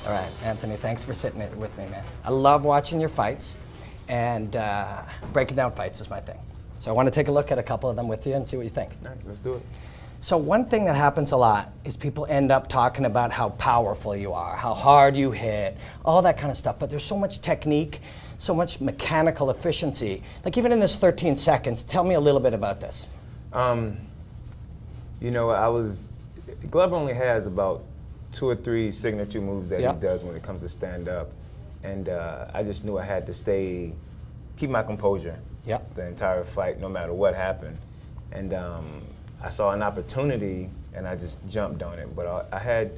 All right, Anthony, thanks for sitting with me, man. I love watching your fights, and breaking down fights is my thing. So I want to take a look at a couple of them with you and see what you think. All right, let's do it. So one thing that happens a lot is people end up talking about how powerful you are, how hard you hit, all that kind of stuff. But there's so much technique, so much mechanical efficiency. Like even in this 13 seconds, tell me a little bit about this. You know, Glover only has about 2 or 3 signature moves that he does when it comes to stand up. And I just knew I had to keep my composure the entire fight, no matter what happened. And I saw an opportunity and I just jumped on it. But I had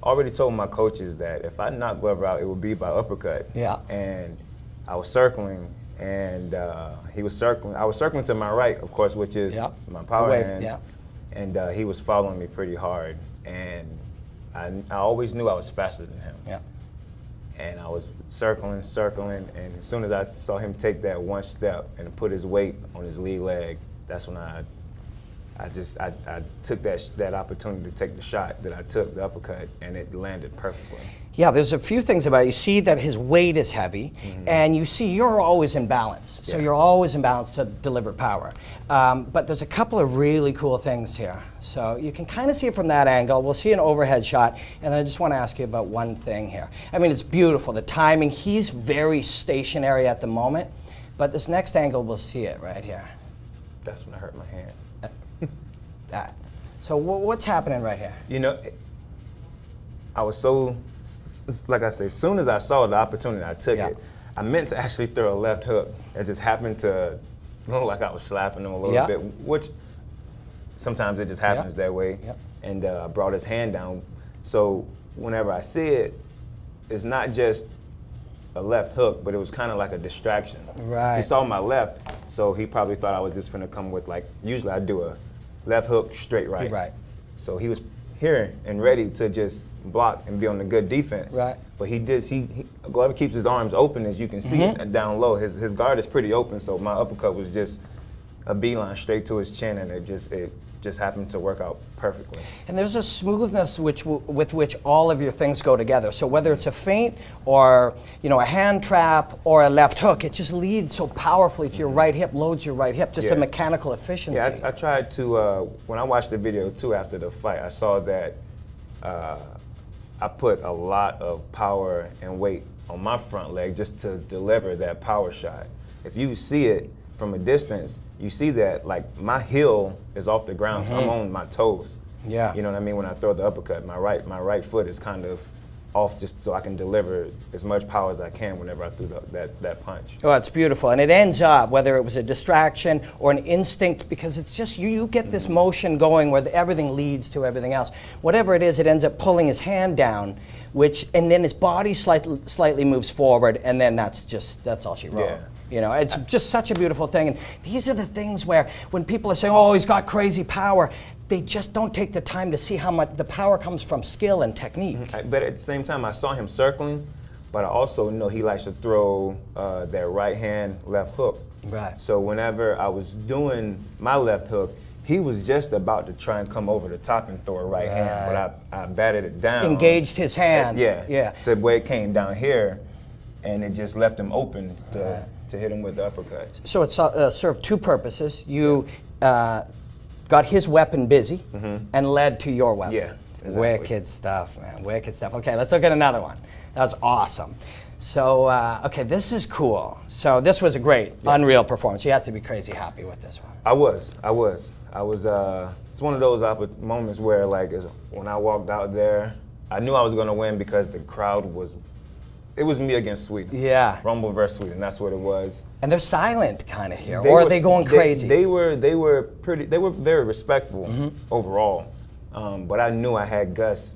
already told my coaches that if I knocked Glover out, it would be by uppercut. Yeah. And I was circling, and he was circling. I was circling to my right, of course, which is my power hand. Yeah. And he was following me pretty hard. And I always knew I was faster than him. Yeah. And I was circling, and as soon as I saw him take that one step and put his weight on his lead leg, that's when I took that opportunity to take the shot that I took, the uppercut, and it landed perfectly. Yeah, there's a few things about it. You see that his weight is heavy, and you see you're always in balance. So you're always in balance to deliver power. But there's a couple of really cool things here. So you can kind of see it from that angle. We'll see an overhead shot, and then I just want to ask you about one thing here. I mean, it's beautiful, the timing. He's very stationary at the moment, but this next angle, we'll see it right here. That's when I hurt my hand. That. So what's happening right here? You know, I was so, like I say, as soon as I saw the opportunity, I took it. I meant to actually throw a left hook. It just happened to look like I was slapping him a little bit, which sometimes it just happens that way. And I brought his hand down. So whenever I see it, it's not just a left hook, but it was kind of like a distraction. Right. He saw my left, so he probably thought I was just gonna come with, like, usually I do a left hook, straight right. Right. So he was here and ready to just block and be on the good defense. Right. But Glover keeps his arms open, as you can see down low. His guard is pretty open, so my uppercut was just a beeline straight to his chin, and it just happened to work out perfectly. And there's a smoothness with which all of your things go together. So whether it's a feint or a hand trap or a left hook, it just leads so powerfully to your right hip, loads your right hip, just a mechanical efficiency. Yeah, I tried to, when I watched the video too after the fight, I saw that I put a lot of power and weight on my front leg just to deliver that power shot. If you see it from a distance, you see that, like, my heel is off the ground, so I'm on my toes. Yeah. You know what I mean? When I throw the uppercut, my right foot is kind of off, just so I can deliver as much power as I can whenever I threw that punch. Oh, it's beautiful. And it ends up, whether it was a distraction or an instinct, because it's just you get this motion going where everything leads to everything else. Whatever it is, it ends up pulling his hand down, and then his body slightly moves forward, and then that's all she wrote. Yeah. You know, it's just such a beautiful thing. And these are the things where when people are saying, oh, he's got crazy power, they just don't take the time to see how much the power comes from skill and technique. But at the same time, I saw him circling, but I also know he likes to throw that right hand left hook. Right. So whenever I was doing my left hook, he was just about to try and come over the top and throw a right hand, but I batted it down. Engaged his hand. Yeah. The way it came down here, and it just left him open to hit him with the uppercut. So it served two purposes. You got his weapon busy and led to your weapon. Yeah, exactly. Wicked stuff, man. Wicked stuff. Okay, let's look at another one. That was awesome. So, okay, this is cool. So this was a great, unreal performance. You have to be crazy happy with this one. I was. It's one of those moments where, like, when I walked out there, I knew I was going to win because the crowd was. It was me against Sweden. Yeah. Rumble versus Sweden. That's what it was. And they're silent, kind of here, or are they going crazy? They were very respectful overall. But I knew I had Gus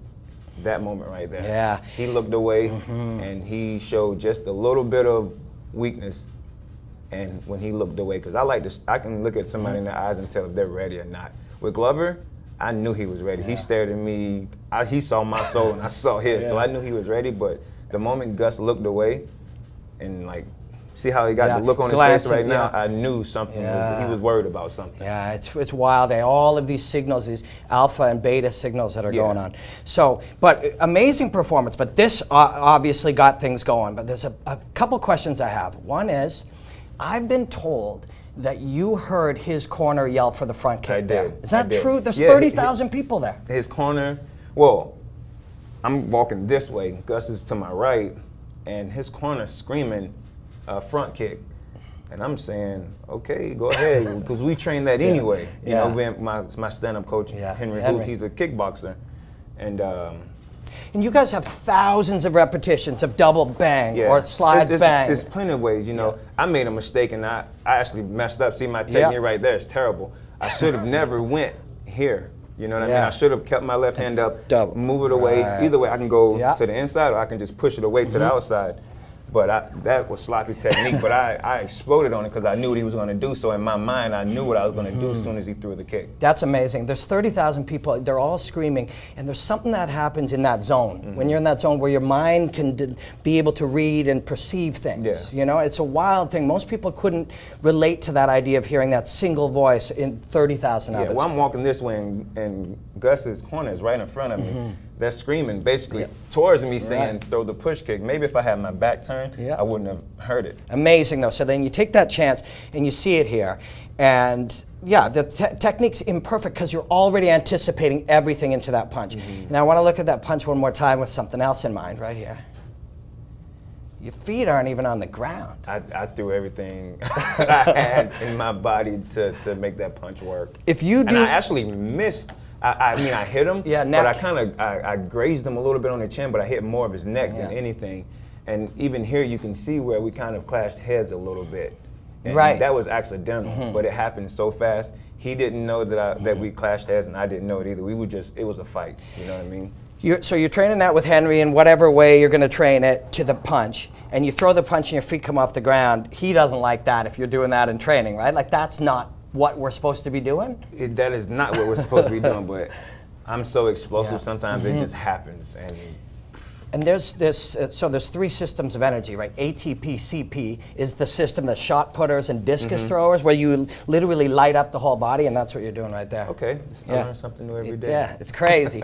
that moment right there. Yeah. He looked away, and he showed just a little bit of weakness. And when he looked away, because I can look at somebody in the eyes and tell if they're ready or not. With Glover, I knew he was ready. He stared at me. He saw my soul, and I saw his. So I knew he was ready. But the moment Gus looked away, and, like, See how he got Yeah. the look on his Glancing, face right now? yeah. I knew something. Yeah. He was worried about something. Yeah, it's wild. All of these signals, these alpha and beta signals that are Yeah. going on. So, but amazing performance. But this obviously got things going. But there's a couple questions I have. One is, I've been told that you heard his corner yell for the front kick I there. did. Is that I did. true? There's Yeah, 30,000 people there. His corner, well, I'm walking this way, Gus is to my right, and his corner screaming front kick. And I'm saying, okay, go ahead, because we train that anyway. You Yeah. know, my stand-up coach, Henry Hoop, he's a kickboxer. And you guys have thousands of repetitions of double bang or slide bang. There's plenty of ways, you know. I made a mistake and I actually messed up. See my technique right there is terrible. I should have never went here. You know what I mean? I should have kept my left hand up, move it away. Either way, I can go to the inside or I can just push it away to the outside. But that was sloppy technique, but I exploded on it because I knew what he was going to do. So in my mind, I knew what I was going to do as soon as he threw the kick. That's amazing. There's 30,000 people. They're all screaming. And there's something that happens in that zone. When you're in that zone where your mind can be able to read and perceive things. You know, it's a wild thing. Most people couldn't relate to that idea of hearing that single voice in 30,000 others. Well, I'm walking this way and Gus's corner is right in front of me. They're screaming basically towards me saying throw the push kick. Maybe if I had my back turned, I wouldn't have heard it. Amazing though. So then you take that chance and you see it here. And yeah, the technique's imperfect because you're already anticipating everything into that punch. Now I want to look at that punch one more time with something else in mind right here. Your feet aren't even on the ground. I threw everything I had in my body to make that punch work. If you do, and I actually missed. I mean, I hit him, but I grazed him a little bit on the chin, but I hit more of his neck than anything. And even here, you can see where we kind of clashed heads a little bit. And that was accidental, but it happened so fast. He didn't know that we clashed heads, and I didn't know it either. It was a fight. You know what I mean? So you're training that with Henry in whatever way you're going to train it to the punch, and you throw the punch and your feet come off the ground. He doesn't like that if you're doing that in training, right? Like that's not what we're supposed to be doing? That is not what we're supposed to be doing, but I'm so explosive sometimes it just happens. And there's this, so there's three systems of energy, right? ATP, CP is the system, the shot putters and discus throwers, where you literally light up the whole body, and that's what you're doing right there. Okay, I learn something new every day. Yeah, it's crazy.